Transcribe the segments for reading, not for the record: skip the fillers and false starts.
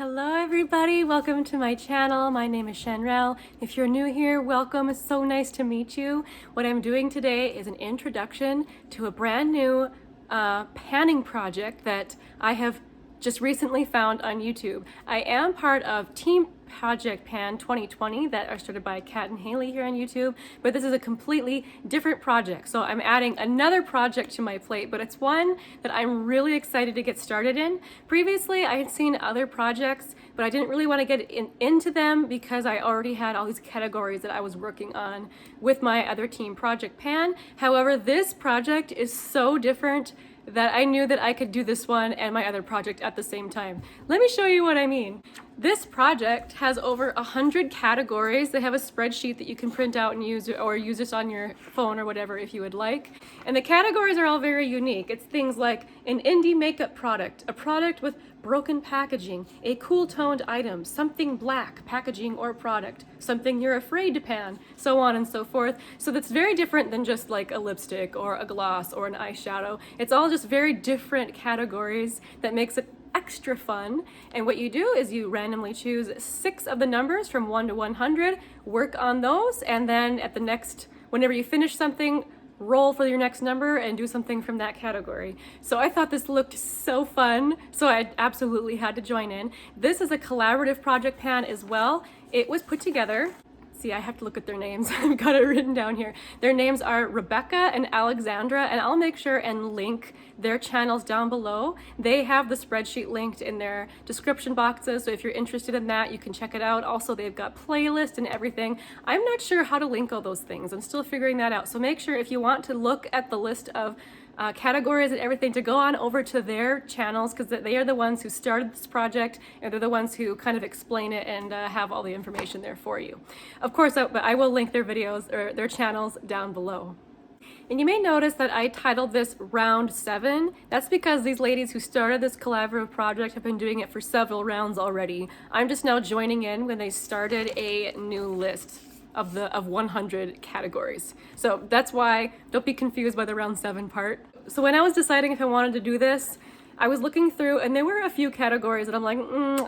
Hello everybody, welcome to my channel. My name is Shanrel. If you're new here, welcome. It's so nice to meet you. What I'm doing today is an introduction to a brand new panning project that I have just recently found on YouTube. I am part of Team Project Pan 2020 that are started by Kat and Haley here on YouTube, but this is a completely different project. So I'm adding another project to my plate, but it's one that I'm really excited to get started in. Previously, I had seen other projects, but I didn't really want to get into them because I already had all these categories that I was working on with my other team, Project Pan. However, this project is so different that I knew that I could do this one and my other project at the same time. Let me show you what I mean. This project has over 100 categories. They have a spreadsheet that you can print out and use, or use this on your phone or whatever if you would like. And the categories are all very unique. It's things like an indie makeup product, a product with broken packaging, a cool toned item, something black, packaging or product, something you're afraid to pan, so on and so forth. So that's very different than just like a lipstick or a gloss or an eyeshadow. It's all just very different categories that makes it extra fun. And what you do is you randomly choose 6 of the numbers from 1 to 100, work on those, and then at the next, whenever you finish something, roll for your next number and do something from that category. So I thought this looked so fun, so I absolutely had to join in. This is a collaborative project pan as well. It was put together. See, I have to look at their names. I've got it written down here. Their names are Rebecca and Alexandra, and I'll make sure and link their channels down below. They have the spreadsheet linked in their description boxes, so if you're interested in that, you can check it out. Also, they've got playlists and everything. I'm not sure how to link all those things. I'm still figuring that out. So make sure if you want to look at the list of categories and everything, to go on over to their channels, because they are the ones who started this project and they're the ones who kind of explain it and have all the information there for you. Of course, but I will link their videos or their channels down below. And you may notice that I titled this Round 7. That's because these ladies who started this collaborative project have been doing it for several rounds already. I'm just now joining in when they started a new list of 100 categories. So that's why, don't be confused by the round 7 part. So when I was deciding if I wanted to do this, I was looking through and there were a few categories that I'm like,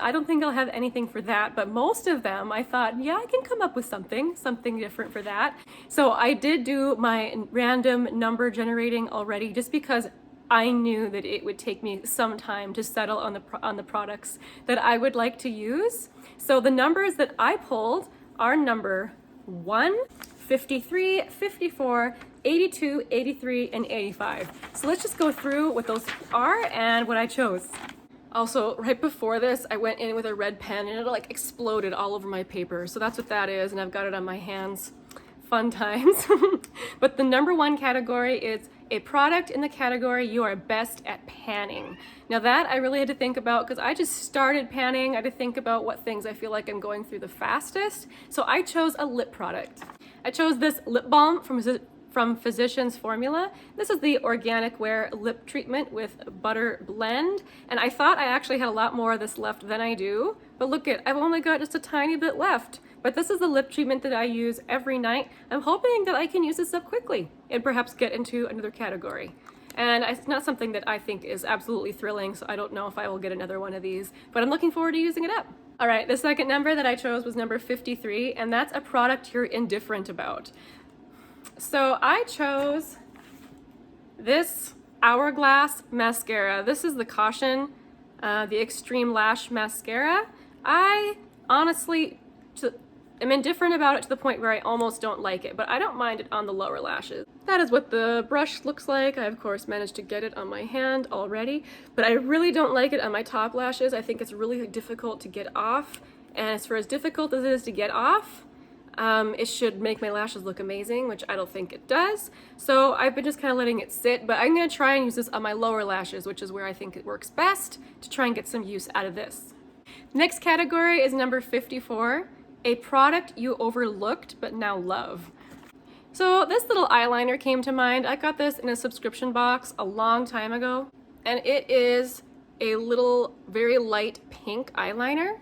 I don't think I'll have anything for that. But most of them I thought, yeah, I can come up with something different for that. So I did do my random number generating already, just because I knew that it would take me some time to settle on the products that I would like to use. So the numbers that I pulled are number 1, 53, 54, 82, 83, and 85. So let's just go through what those are and what I chose. Also, right before this, I went in with a red pen and it like exploded all over my paper. So that's what that is, and I've got it on my hands. Fun times. But the number 1 category is a product in the category you are best at panning. Now that I really had to think about, because I just started panning. I had to think about what things I feel like I'm going through the fastest. So I chose a lip product. I chose this lip balm from Physicians Formula. This is the Organic Wear Lip Treatment with Butter Blend. And I thought I actually had a lot more of this left than I do. But look I've only got just a tiny bit left. But this is the lip treatment that I use every night. I'm hoping that I can use this up quickly and perhaps get into another category. And it's not something that I think is absolutely thrilling, so I don't know if I will get another one of these, but I'm looking forward to using it up. All right, the second number that I chose was number 53, and that's a product you're indifferent about. So I chose this Hourglass Mascara. This is the Caution, the Extreme Lash Mascara. I honestly I'm indifferent about it to the point where I almost don't like it, but I don't mind it on the lower lashes. That is what the brush looks like. I of course managed to get it on my hand already, but I really don't like it on my top lashes. I think it's really difficult to get off, and as for as difficult as it is to get off, it should make my lashes look amazing, which I don't think it does. So I've been just kind of letting it sit, but I'm gonna try and use this on my lower lashes, which is where I think it works best, to try and get some use out of this. Next category is number 54. A product you overlooked but now love. So this little eyeliner came to mind. I got this in a subscription box a long time ago, and it is a little very light pink eyeliner.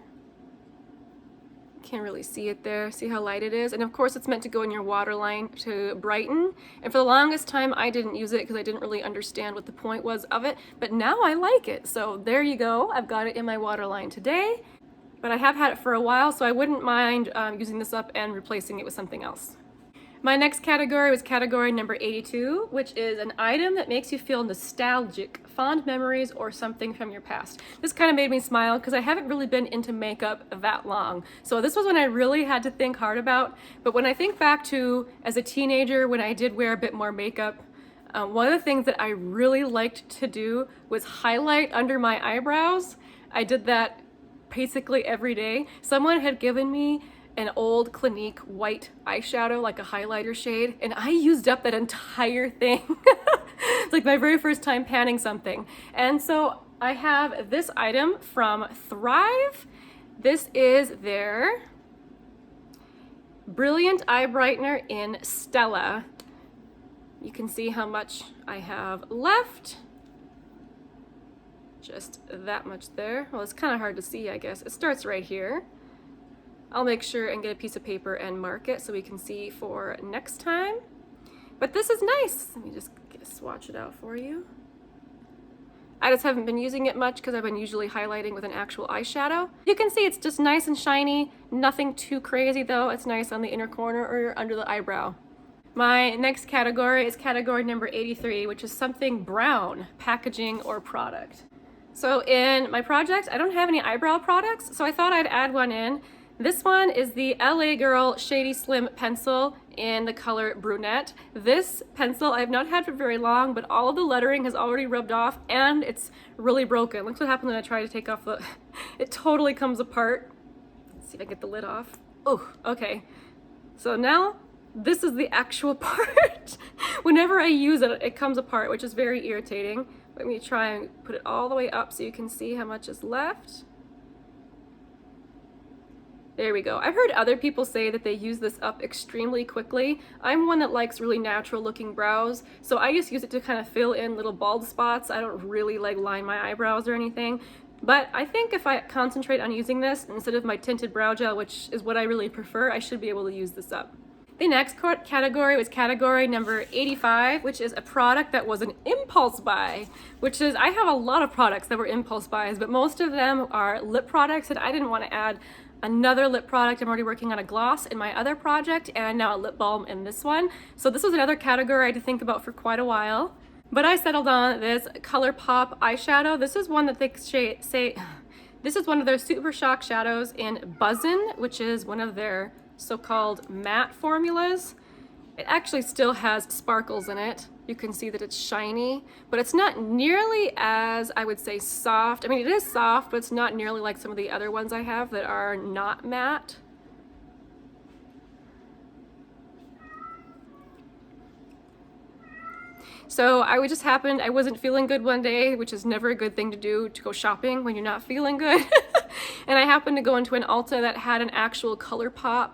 Can't really see it there. See how light it is? And of course it's meant to go in your waterline to brighten. And for the longest time I didn't use it because I didn't really understand what the point was of it, but now I like it. So there you go. I've got it in my waterline today. but I have had it for a while, so I wouldn't mind using this up and replacing it with something else. My next category was category number 82, which is an item that makes you feel nostalgic, fond memories, or something from your past. This kind of made me smile because I haven't really been into makeup that long. So this was one I really had to think hard about. But when I think back to as a teenager, when I did wear a bit more makeup, one of the things that I really liked to do was highlight under my eyebrows. I did that basically every day. Someone had given me an old Clinique white eyeshadow, like a highlighter shade, and I used up that entire thing. It's like my very first time panning something. And so I have this item from Thrive. This is their Brilliant Eye Brightener in Stella. You can see how much I have left. Just that much there. Well, it's kind of hard to see, I guess. It starts right here. I'll make sure and get a piece of paper and mark it so we can see for next time. But this is nice. Let me just swatch it out for you. I just haven't been using it much because I've been usually highlighting with an actual eyeshadow. You can see it's just nice and shiny. Nothing too crazy though. It's nice on the inner corner or under the eyebrow. My next category is category number 83, which is something brown, packaging or product. So in my project, I don't have any eyebrow products, so I thought I'd add one in. This one is the LA Girl Shady Slim pencil in the color Brunette. This pencil I've not had for very long, but all of the lettering has already rubbed off and it's really broken. Look what happened when I try to take off the... It totally comes apart. Let's see if I can get the lid off. Oh, okay. So now this is the actual part. Whenever I use it, it comes apart, which is very irritating. Let me try and put it all the way up so you can see how much is left. There we go. I've heard other people say that they use this up extremely quickly. I'm one that likes really natural looking brows, so I just use it to kind of fill in little bald spots. I don't really like line my eyebrows or anything. But I think if I concentrate on using this instead of my tinted brow gel, which is what I really prefer, I should be able to use this up. The next category was category number 85, which is a product that was an impulse buy, which is, I have a lot of products that were impulse buys, but most of them are lip products, and I didn't want to add another lip product. I'm already working on a gloss in my other project and now a lip balm in this one. So this was another category I had to think about for quite a while. But I settled on this Colourpop eyeshadow. This is one that they say, this is one of their Super Shock Shadows in Buzzin, which is one of their so-called matte formulas. It actually still has sparkles in it. You can see that it's shiny, but it's not nearly as, I would say, soft. I mean, it is soft, but it's not nearly like some of the other ones I have that are not matte. So I wasn't feeling good one day, which is never a good thing to do, to go shopping when you're not feeling good. And I happened to go into an Ulta that had an actual Colourpop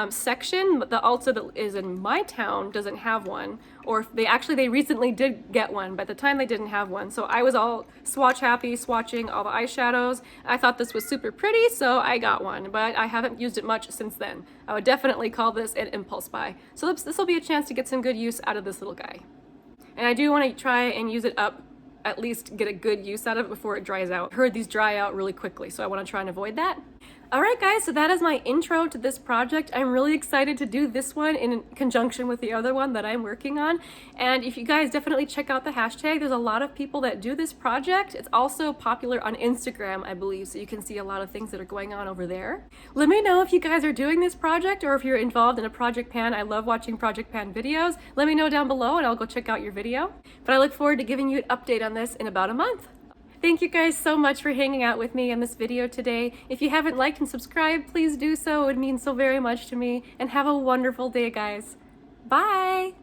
section, but the Ulta that is in my town doesn't have one, or they recently did get one, but at the time they didn't have one. So I was all swatch happy, swatching all the eyeshadows. I thought this was super pretty, so I got one, but I haven't used it much since then. I would definitely call this an impulse buy. So this will be a chance to get some good use out of this little guy. And I do want to try and use it up, at least get a good use out of it before it dries out. I heard these dry out really quickly, so I want to try and avoid that. Alright guys, so that is my intro to this project. I'm really excited to do this one in conjunction with the other one that I'm working on. And if you guys definitely check out the hashtag, there's a lot of people that do this project. It's also popular on Instagram, I believe, so you can see a lot of things that are going on over there. Let me know if you guys are doing this project or if you're involved in a project pan. I love watching project pan videos. Let me know down below and I'll go check out your video. But I look forward to giving you an update on this in about a month. Thank you guys so much for hanging out with me in this video today. If you haven't liked and subscribed, please do so. It would mean so very much to me. And have a wonderful day, guys. Bye!